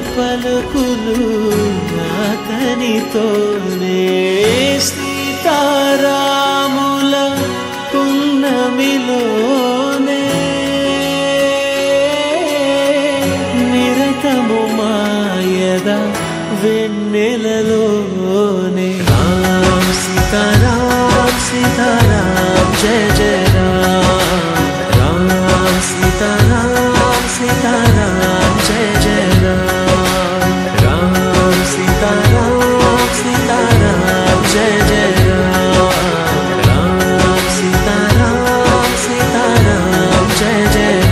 పలుకులు అతనితోనే సీతారాముల పున్నమిలోనే నిరతము మాయద వెన్నెలలోనే రామ్ సీతారామ్ సీతారామ్ జయ జయ రామ్ రామ్ సీతారామ్ సీతారామ్ జయ జయ రామ్ సీతారామ్ సీతారామ్ జయ జయ రామ్ సీతారామ్ సీతారామ్ జయ జయ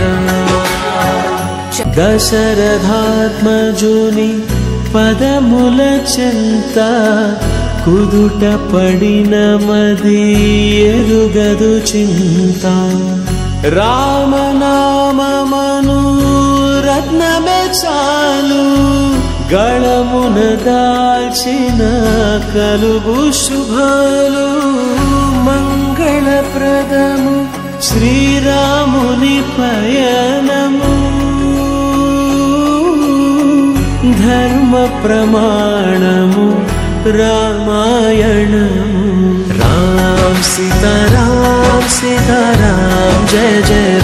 దశరథాత్మజుని పదముల చెంత కుదుట పడిన మది ఎరుగదు చింత రామనామమను రత్నమే చాలు గళమున దాల్చిన కలుగు శుభాలు మంగళప్రదము శ్రీరాముని పయనము ధర్మ ప్రమాణము రామాయణము రామ్ సీతారామ్ సీతారామ్ జయ జయ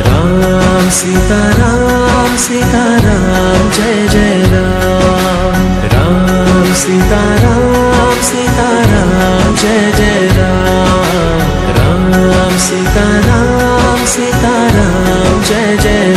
రామ్ సీతారామ్ సీతారామ్ జయ జయ రామ్ సీతారామ్ సీతారామ్ జయ జయ రామ్ సీతారామ్ సీతారామ్ జయ జయ